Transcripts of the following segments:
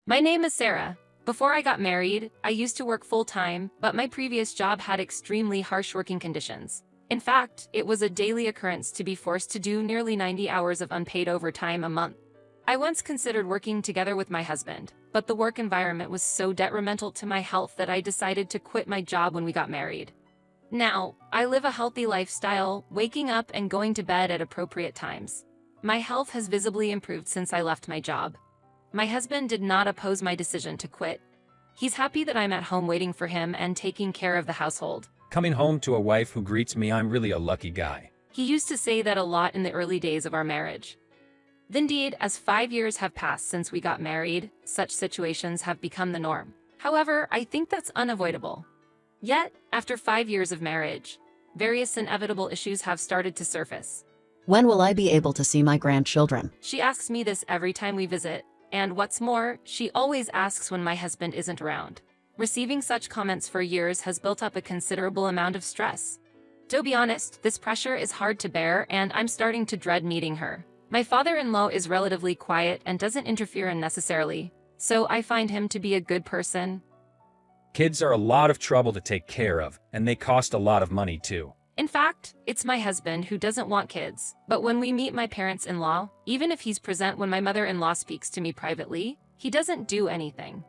My name is Sarah. Before I got married, I used to work full-time, but my previous job had extremely harsh working conditions. In fact, it was a daily occurrence to be forced to do nearly 90 hours of unpaid overtime a month. I once considered working together with my husband, but the work environment was so detrimental to my health that I decided to quit my job when we got married. Now, I live a healthy lifestyle, waking up and going to bed at appropriate times. My health has visibly improved since I left my job. My husband did not oppose my decision to quit. He's happy that I'm at home waiting for him and taking care of the household. Coming home to a wife who greets me, I'm really a lucky guy. He used to say that a lot in the early days of our marriage. Indeed, as 5 years have passed since we got married, such situations have become the norm. However, I think that's unavoidable. Yet, after 5 years of marriage, various inevitable issues have started to surface. When will I be able to see my grandchildren? She asks me this every time we visit, and what's more, she always asks when my husband isn't around. Receiving such comments for years has built up a considerable amount of stress. To be honest, this pressure is hard to bear, and I'm starting to dread meeting her. My father-in-law is relatively quiet and doesn't interfere unnecessarily, so I find him to be a good person. Kids are a lot of trouble to take care of, and they cost a lot of money too. In fact, it's my husband who doesn't want kids, but when we meet my parents-in-law, even if he's present when my mother-in-law speaks to me privately, he doesn't do anything.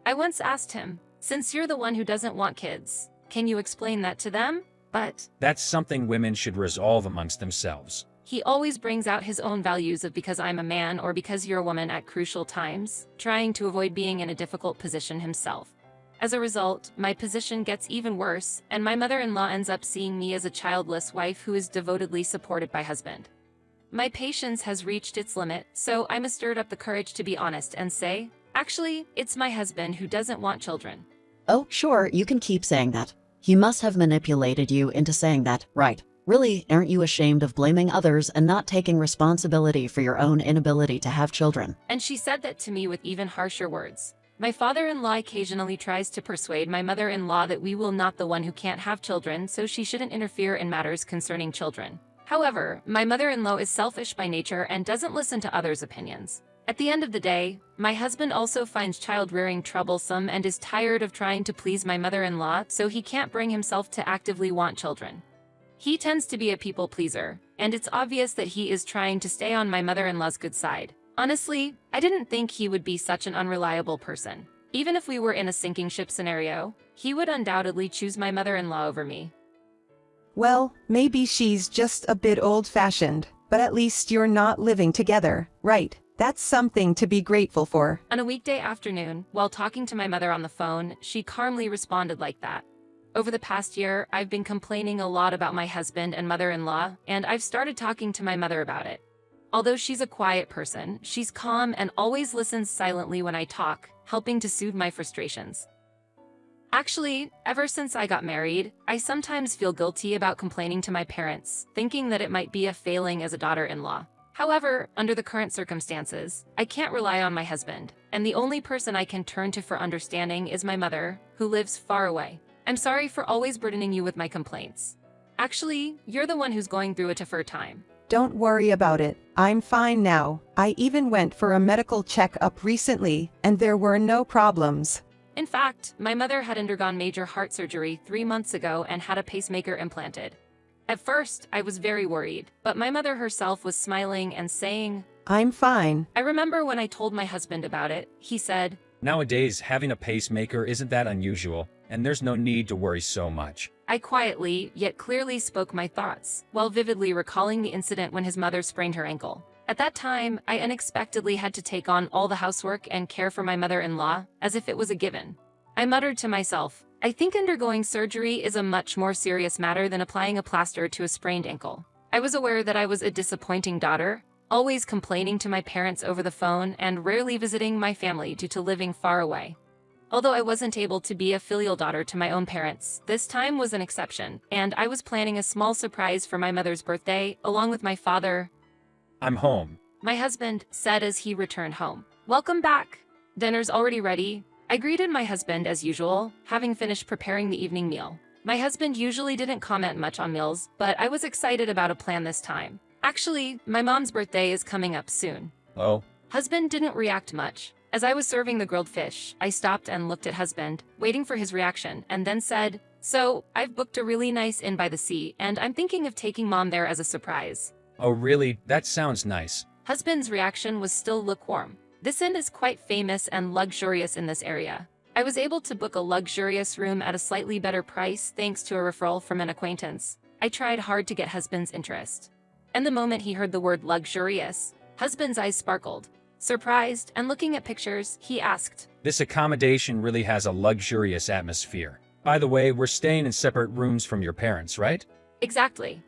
I once asked him, "Since you're the one who doesn't want kids, can you explain that to them?" But that's something women should resolve amongst themselves. He always brings out his own values of because I'm a man or because you're a woman at crucial times, trying to avoid being in a difficult position himself. As a result, my position gets even worse, and my mother-in-law ends up seeing me as a childless wife who is devotedly supported by husband. My patience has reached its limit, so I mustered up the courage to be honest and say, actually, it's my husband who doesn't want children. Oh, sure, you can keep saying that. He must have manipulated you into saying that, right? Really, aren't you ashamed of blaming others and not taking responsibility for your own inability to have children? And she said that to me with even harsher words. My father-in-law occasionally tries to persuade my mother-in-law that we will not the one who can't have children, so she shouldn't interfere in matters concerning children. However, my mother-in-law is selfish by nature and doesn't listen to others' opinions. At the end of the day, my husband also finds child-rearing troublesome and is tired of trying to please my mother-in-law, so he can't bring himself to actively want children. He tends to be a people pleaser, and it's obvious that he is trying to stay on my mother-in-law's good side. Honestly, I didn't think he would be such an unreliable person. Even if we were in a sinking ship scenario, he would undoubtedly choose my mother-in-law over me. Well, maybe she's just a bit old-fashioned, but at least you're not living together, right? That's something to be grateful for. On a weekday afternoon, while talking to my mother on the phone, she calmly responded like that. Over the past year, I've been complaining a lot about my husband and mother-in-law, and I've started talking to my mother about it. Although she's a quiet person, she's calm and always listens silently when I talk, helping to soothe my frustrations. Actually, ever since I got married, I sometimes feel guilty about complaining to my parents, thinking that it might be a failing as a daughter-in-law. However, under the current circumstances, I can't rely on my husband, and the only person I can turn to for understanding is my mother, who lives far away. I'm sorry for always burdening you with my complaints. Actually, you're the one who's going through a tougher time. Don't worry about it. I'm fine now. I even went for a medical checkup recently, and there were no problems. In fact, my mother had undergone major heart surgery 3 months ago and had a pacemaker implanted. At first, I was very worried, but my mother herself was smiling and saying, I'm fine. I remember when I told my husband about it, he said, Nowadays, having a pacemaker isn't that unusual, and there's no need to worry so much. I quietly, yet clearly spoke my thoughts, while vividly recalling the incident when his mother sprained her ankle. At that time, I unexpectedly had to take on all the housework and care for my mother-in-law, as if it was a given. I muttered to myself, I think undergoing surgery is a much more serious matter than applying a plaster to a sprained ankle. I was aware that I was a disappointing daughter, always complaining to my parents over the phone and rarely visiting my family due to living far away. Although I wasn't able to be a filial daughter to my own parents, this time was an exception, and I was planning a small surprise for my mother's birthday, along with my father. I'm home. My husband said as he returned home. Welcome back. Dinner's already ready. I greeted my husband as usual, having finished preparing the evening meal. My husband usually didn't comment much on meals, but I was excited about a plan this time. Actually, my mom's birthday is coming up soon. Oh? Husband didn't react much. As I was serving the grilled fish, I stopped and looked at husband, waiting for his reaction, and then said, "So, I've booked a really nice inn by the sea, and I'm thinking of taking mom there as a surprise." Oh really? That sounds nice. Husband's reaction was still lukewarm. This inn is quite famous and luxurious in this area. I was able to book a luxurious room at a slightly better price thanks to a referral from an acquaintance. I tried hard to get husband's interest. And the moment he heard the word luxurious, husband's eyes sparkled. Surprised and looking at pictures, he asked, This accommodation really has a luxurious atmosphere. By the way, we're staying in separate rooms from your parents, right? "Exactly.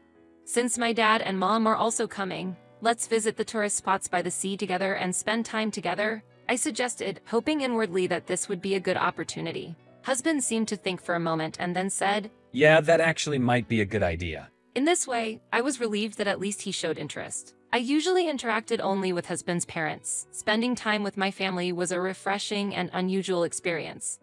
Since my dad and mom are also coming, let's visit the tourist spots by the sea together and spend time together," I suggested, hoping inwardly that this would be a good opportunity. Husband seemed to think for a moment and then said, Yeah, that actually might be a good idea. In this way, I was relieved that at least he showed interest. I usually interacted only with husband's parents. Spending time with my family was a refreshing and unusual experience.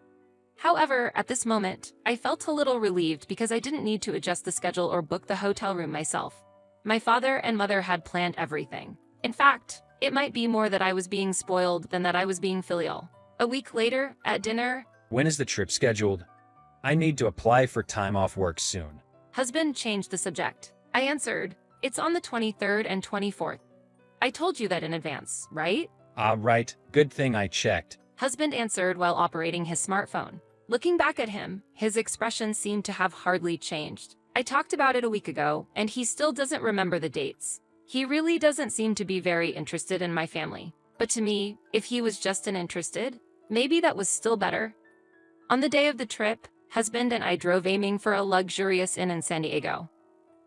However, at this moment, I felt a little relieved because I didn't need to adjust the schedule or book the hotel room myself. My father and mother had planned everything. In fact, it might be more that I was being spoiled than that I was being filial. A week later, at dinner, When is the trip scheduled? I need to apply for time off work soon. husband changed the subject. I answered, "It's on the 23rd and 24th. I told you that in advance, right?" Ah, right. Good thing I checked. Husband answered while operating his smartphone. Looking back at him, his expression seemed to have hardly changed. I talked about it a week ago, and he still doesn't remember the dates. He really doesn't seem to be very interested in my family. But to me, if he was just uninterested, maybe that was still better. On the day of the trip, husband and I drove aiming for a luxurious inn in San Diego.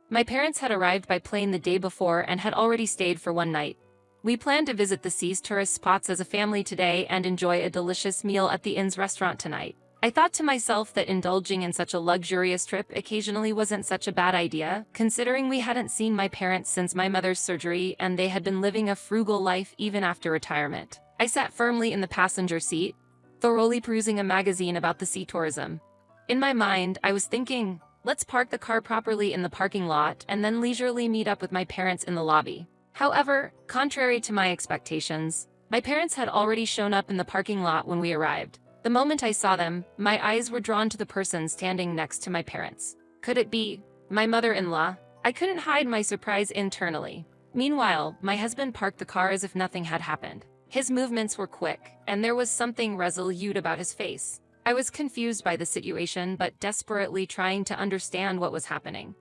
My parents had arrived by plane the day before and had already stayed for one night. We planned to visit the sea's tourist spots as a family today and enjoy a delicious meal at the inn's restaurant tonight. I thought to myself that indulging in such a luxurious trip occasionally wasn't such a bad idea, considering we hadn't seen my parents since my mother's surgery and they had been living a frugal life even after retirement. I sat firmly in the passenger seat, thoroughly perusing a magazine about the sea tourism. In my mind, I was thinking, let's park the car properly in the parking lot and then leisurely meet up with my parents in the lobby. However, contrary to my expectations, my parents had already shown up in the parking lot when we arrived. The moment I saw them, my eyes were drawn to the person standing next to my parents. Could it be my mother-in-law? I couldn't hide my surprise internally. Meanwhile, my husband parked the car as if nothing had happened. His movements were quick, and there was something resolute about his face. I was confused by the situation, but desperately trying to understand what was happening.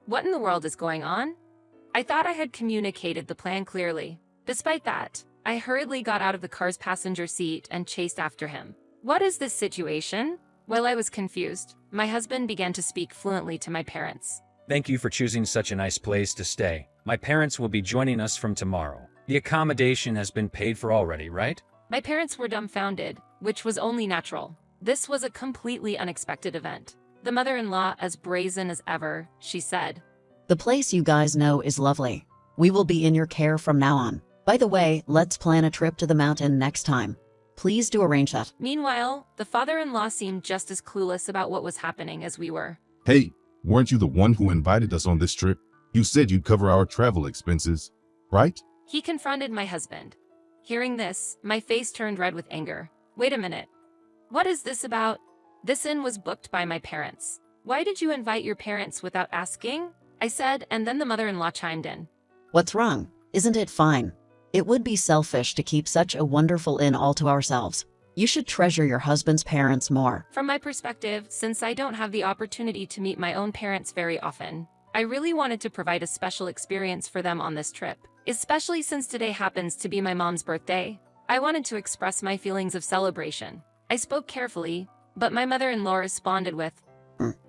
What in the world is going on? I thought I had communicated the plan clearly. Despite that, I hurriedly got out of the car's passenger seat and chased after him. What is this situation? While I was confused, my husband began to speak fluently to my parents. Thank you for choosing such a nice place to stay. My parents will be joining us from tomorrow. The accommodation has been paid for already, right? My parents were dumbfounded, which was only natural. This was a completely unexpected event. The mother-in-law as brazen as ever, she said, The place you guys know is lovely. We will be in your care from now on. By the way, let's plan a trip to the mountain next time. Please do arrange that. Meanwhile, the father-in-law seemed just as clueless about what was happening as we were. Hey, weren't you the one who invited us on this trip? You said you'd cover our travel expenses, right? He confronted my husband. Hearing this, my face turned red with anger. Wait a minute. What is this about? This inn was booked by my parents. Why did you invite your parents without asking? I said, and then the mother-in-law chimed in. What's wrong? Isn't it fine? It would be selfish to keep such a wonderful inn all to ourselves. You should treasure your husband's parents more. From my perspective, since I don't have the opportunity to meet my own parents very often, I really wanted to provide a special experience for them on this trip. Especially since today happens to be my mom's birthday, I wanted to express my feelings of celebration. I spoke carefully, but my mother-in-law responded with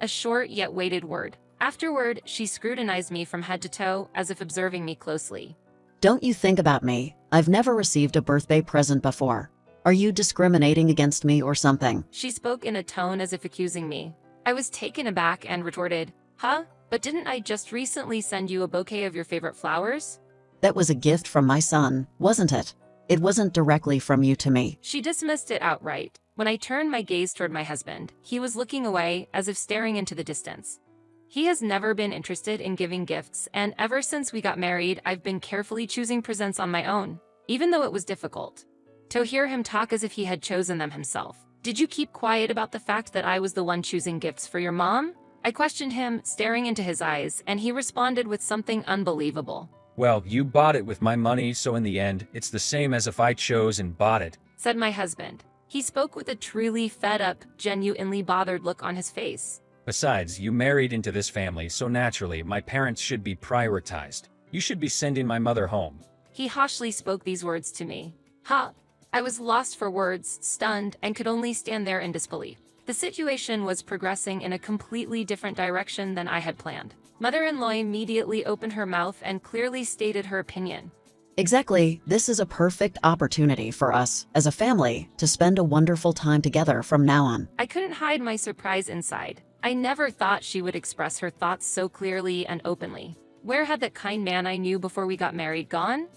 a short yet weighted word. Afterward, she scrutinized me from head to toe as if observing me closely. Don't you think about me? I've never received a birthday present before. Are you discriminating against me or something? She spoke in a tone as if accusing me. I was taken aback and retorted, Huh? But didn't I just recently send you a bouquet of your favorite flowers? That was a gift from my son, wasn't it? It wasn't directly from you to me. She dismissed it outright. When I turned my gaze toward my husband, he was looking away as if staring into the distance. He has never been interested in giving gifts, and ever since we got married, I've been carefully choosing presents on my own, even though it was difficult. To hear him talk as if he had chosen them himself. Did you keep quiet about the fact that I was the one choosing gifts for your mom? I questioned him, staring into his eyes, and he responded with something unbelievable. Well, you bought it with my money, so in the end, it's the same as if I chose and bought it, Said my husband. He spoke with a truly fed-up, genuinely bothered look on his face. Besides, you married into this family, so naturally, my parents should be prioritized. You should be sending my mother home. He harshly spoke these words to me. Ha! I was lost for words, stunned, and could only stand there in disbelief. The situation was progressing in a completely different direction than I had planned. Mother-in-law immediately opened her mouth and clearly stated her opinion. Exactly, this is a perfect opportunity for us, as a family, to spend a wonderful time together from now on. I couldn't hide my surprise inside. I never thought she would express her thoughts so clearly and openly. Where had that kind man I knew before we got married gone?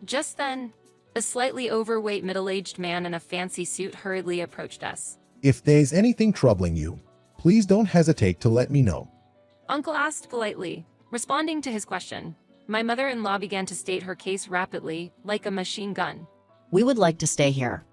Just then, a slightly overweight middle-aged man in a fancy suit hurriedly approached us. If there's anything troubling you, please don't hesitate to let me know. Uncle asked politely. Responding to his question, my mother-in-law began to state her case rapidly, like a machine gun. We would like to stay here.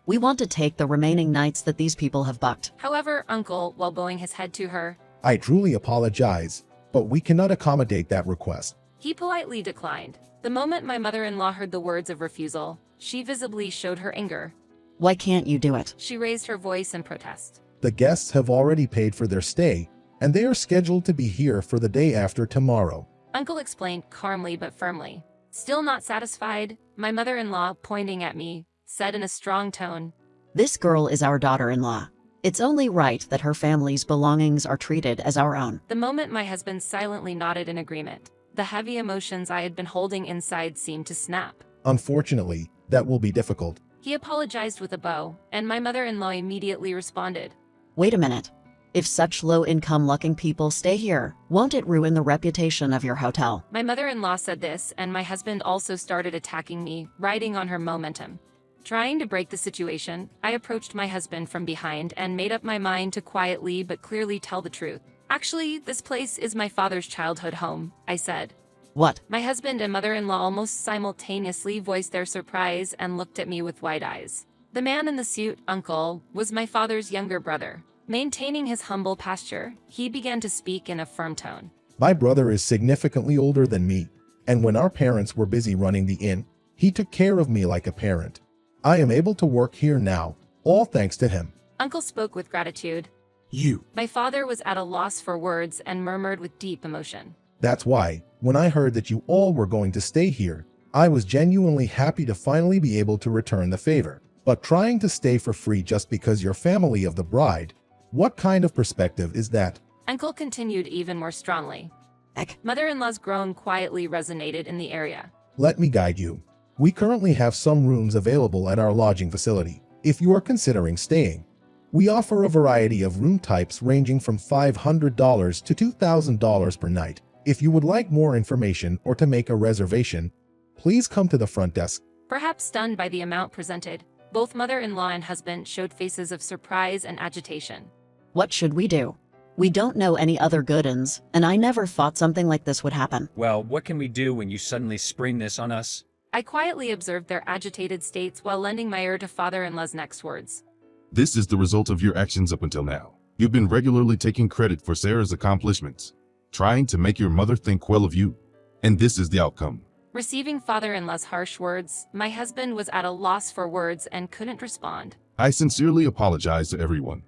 We want to take the remaining nights that these people have booked. However, Uncle, while bowing his head to her, I truly apologize, but we cannot accommodate that request. he politely declined. The moment my mother-in-law heard the words of refusal, she visibly showed her anger. Why can't you do it? She raised her voice in protest. The guests have already paid for their stay, and they are scheduled to be here for the day after tomorrow. Uncle explained calmly but firmly. Still not satisfied, my mother-in-law, pointing at me, said in a strong tone, This girl is our daughter-in-law. It's only right that her family's belongings are treated as our own. The moment my husband silently nodded in agreement, the heavy emotions I had been holding inside seemed to snap. Unfortunately, that will be difficult. He apologized with a bow, and my mother-in-law immediately responded. Wait a minute. If such low-income looking people stay here, won't it ruin the reputation of your hotel? My mother-in-law said this, and my husband also started attacking me, riding on her momentum. Trying to break the situation, I approached my husband from behind and made up my mind to quietly but clearly tell the truth. Actually, this place is my father's childhood home, I said. What? My husband and mother-in-law almost simultaneously voiced their surprise and looked at me with wide eyes. The man in the suit, Uncle, was my father's younger brother. Maintaining his humble posture, he began to speak in a firm tone. My brother is significantly older than me, and when our parents were busy running the inn, he took care of me like a parent. I am able to work here now, all thanks to him. Uncle spoke with gratitude. You. My father was at a loss for words and murmured with deep emotion. That's why, when I heard that you all were going to stay here, I was genuinely happy to finally be able to return the favor. But trying to stay for free just because you're family of the bride, what kind of perspective is that? Uncle continued even more strongly. Heck. Mother-in-law's groan quietly resonated in the area. Let me guide you. We currently have some rooms available at our lodging facility, if you are considering staying. We offer a variety of room types ranging from $500 to $2,000 per night. If you would like more information or to make a reservation, please come to the front desk. Perhaps stunned by the amount presented, both mother-in-law and husband showed faces of surprise and agitation. What should we do? We don't know any other good-uns, and I never thought something like this would happen. Well, what can we do when you suddenly spring this on us? I quietly observed their agitated states while lending my ear to father-in-law's next words. This is the result of your actions up until now. You've been regularly taking credit for Sarah's accomplishments, trying to make your mother think well of you, and this is the outcome. Receiving father-in-law's harsh words, my husband was at a loss for words and couldn't respond. I sincerely apologize to everyone.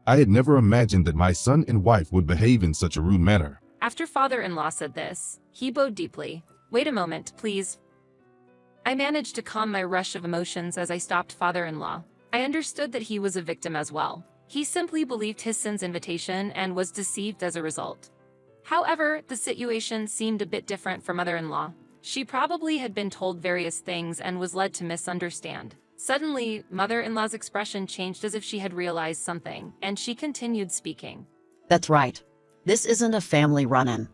I had never imagined that my son and wife would behave in such a rude manner. After father-in-law said this, he bowed deeply. Wait a moment, please. I managed to calm my rush of emotions as I stopped father-in-law. I understood that he was a victim as well. He simply believed his son's invitation and was deceived as a result. However, the situation seemed a bit different for mother-in-law. She probably had been told various things and was led to misunderstand. Suddenly, mother-in-law's expression changed as if she had realized something, and she continued speaking. That's right. This isn't a family run-in.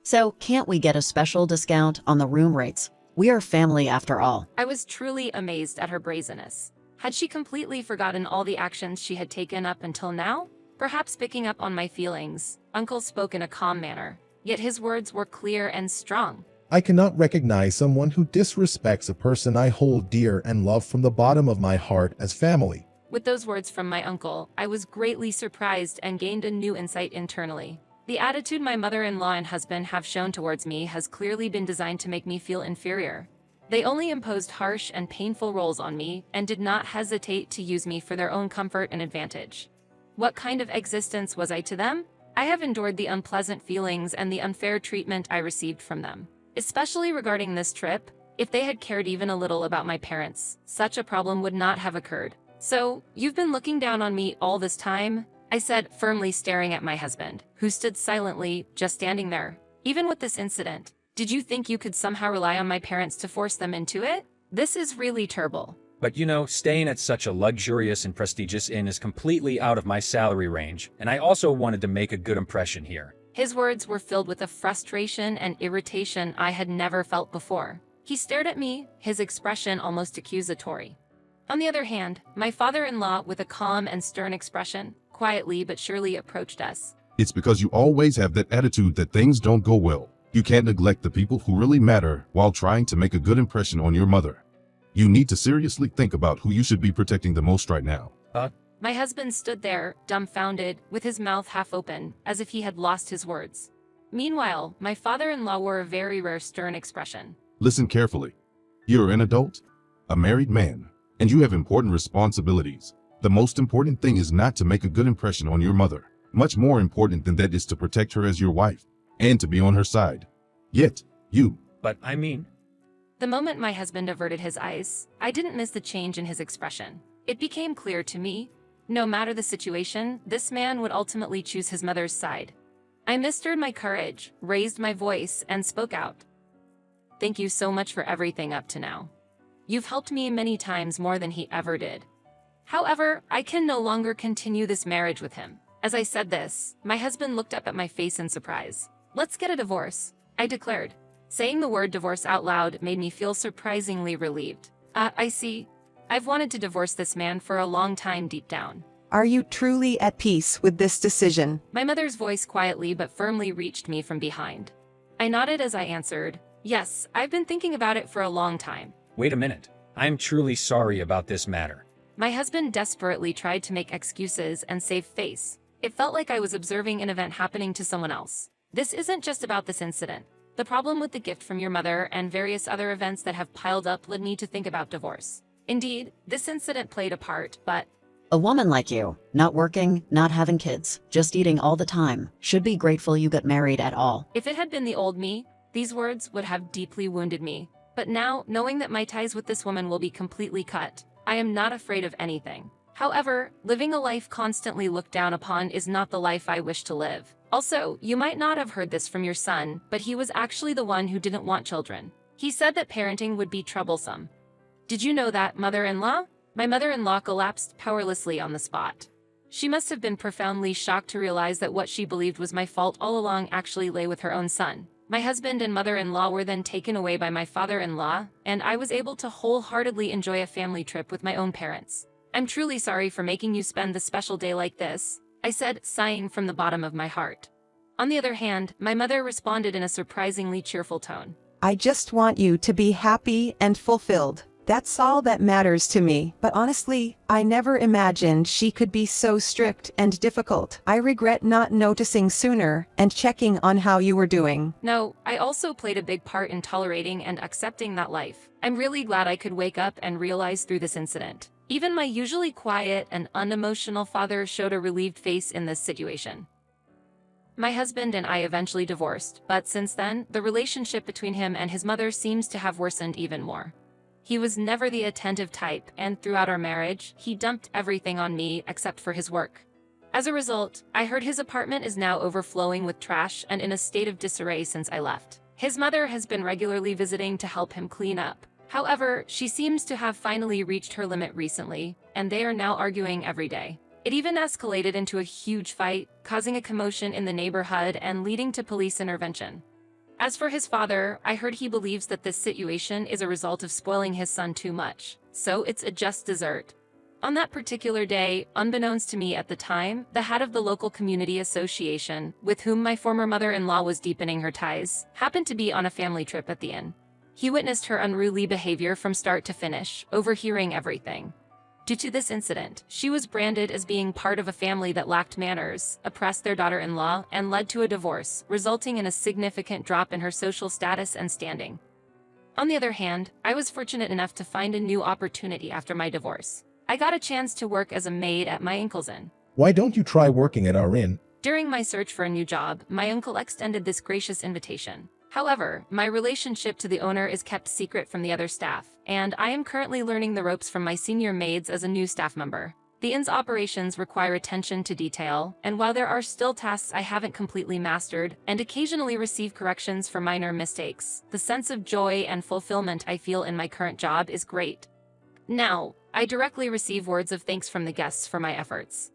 So, can't we get a special discount on the room rates? We are family after all. I was truly amazed at her brazenness. Had she completely forgotten all the actions she had taken up until now? Perhaps picking up on my feelings, Uncle spoke in a calm manner, yet his words were clear and strong. I cannot recognize someone who disrespects a person I hold dear and love from the bottom of my heart as family. With those words from my uncle, I was greatly surprised and gained a new insight internally. The attitude my mother-in-law and husband have shown towards me has clearly been designed to make me feel inferior. They only imposed harsh and painful roles on me and did not hesitate to use me for their own comfort and advantage. What kind of existence was I to them? I have endured the unpleasant feelings and the unfair treatment I received from them. Especially regarding this trip, if they had cared even a little about my parents, such a problem would not have occurred. So, you've been looking down on me all this time? I said, firmly staring at my husband, who stood silently, just standing there. Even with this incident, did you think you could somehow rely on my parents to force them into it? This is really terrible. But you know, staying at such a luxurious and prestigious inn is completely out of my salary range, and I also wanted to make a good impression here. His words were filled with a frustration and irritation I had never felt before. He stared at me, his expression almost accusatory. On the other hand, my father-in-law, with a calm and stern expression, quietly but surely approached us. It's because you always have that attitude that things don't go well. You can't neglect the people who really matter while trying to make a good impression on your mother. You need to seriously think about who you should be protecting the most right now. My husband stood there, dumbfounded, with his mouth half open, as if he had lost his words. Meanwhile, my father-in-law wore a very rare stern expression. Listen carefully. You're an adult, a married man, and you have important responsibilities. The most important thing is not to make a good impression on your mother. Much more important than that is to protect her as your wife, and to be on her side. Yet, you. But I mean... The moment my husband averted his eyes, I didn't miss the change in his expression. It became clear to me, no matter the situation, this man would ultimately choose his mother's side. I mustered my courage, raised my voice, and spoke out. Thank you so much for everything up to now. You've helped me many times more than he ever did. However, I can no longer continue this marriage with him. As I said this, my husband looked up at my face in surprise. Let's get a divorce, I declared. Saying the word divorce out loud made me feel surprisingly relieved. I see. I've wanted to divorce this man for a long time deep down. Are you truly at peace with this decision? My mother's voice quietly but firmly reached me from behind. I nodded as I answered, yes, I've been thinking about it for a long time. Wait a minute. I'm truly sorry about this matter. My husband desperately tried to make excuses and save face. It felt like I was observing an event happening to someone else. This isn't just about this incident. The problem with the gift from your mother and various other events that have piled up led me to think about divorce. Indeed, this incident played a part, but... A woman like you, not working, not having kids, just eating all the time, should be grateful you got married at all. If it had been the old me, these words would have deeply wounded me. But now, knowing that my ties with this woman will be completely cut, I am not afraid of anything. However, living a life constantly looked down upon is not the life I wish to live. Also, you might not have heard this from your son, but he was actually the one who didn't want children. He said that parenting would be troublesome. Did you know that, mother-in-law? My mother-in-law collapsed powerlessly on the spot. She must have been profoundly shocked to realize that what she believed was my fault all along actually lay with her own son. My husband and mother-in-law were then taken away by my father-in-law, and I was able to wholeheartedly enjoy a family trip with my own parents. I'm truly sorry for making you spend this special day like this, I said, sighing from the bottom of my heart. On the other hand, my mother responded in a surprisingly cheerful tone. I just want you to be happy and fulfilled. That's all that matters to me. But honestly, I never imagined she could be so strict and difficult. I regret not noticing sooner and checking on how you were doing. No, I also played a big part in tolerating and accepting that life. I'm really glad I could wake up and realize through this incident. Even my usually quiet and unemotional father showed a relieved face in this situation. My husband and I eventually divorced, but since then, the relationship between him and his mother seems to have worsened even more. He was never the attentive type, and throughout our marriage, he dumped everything on me except for his work. As a result, I heard his apartment is now overflowing with trash and in a state of disarray since I left. His mother has been regularly visiting to help him clean up. However, she seems to have finally reached her limit recently, and they are now arguing every day. It even escalated into a huge fight, causing a commotion in the neighborhood and leading to police intervention. As for his father, I heard he believes that this situation is a result of spoiling his son too much, so it's a just dessert. On that particular day, unbeknownst to me at the time, the head of the local community association, with whom my former mother-in-law was deepening her ties, happened to be on a family trip at the inn. He witnessed her unruly behavior from start to finish, overhearing everything. Due to this incident, she was branded as being part of a family that lacked manners, oppressed their daughter-in-law, and led to a divorce, resulting in a significant drop in her social status and standing. On the other hand, I was fortunate enough to find a new opportunity after my divorce. I got a chance to work as a maid at my uncle's inn. Why don't you try working at our inn? During my search for a new job, my uncle extended this gracious invitation. However, my relationship to the owner is kept secret from the other staff, and I am currently learning the ropes from my senior maids as a new staff member. The inn's operations require attention to detail, and while there are still tasks I haven't completely mastered, and occasionally receive corrections for minor mistakes, the sense of joy and fulfillment I feel in my current job is great. Now, I directly receive words of thanks from the guests for my efforts.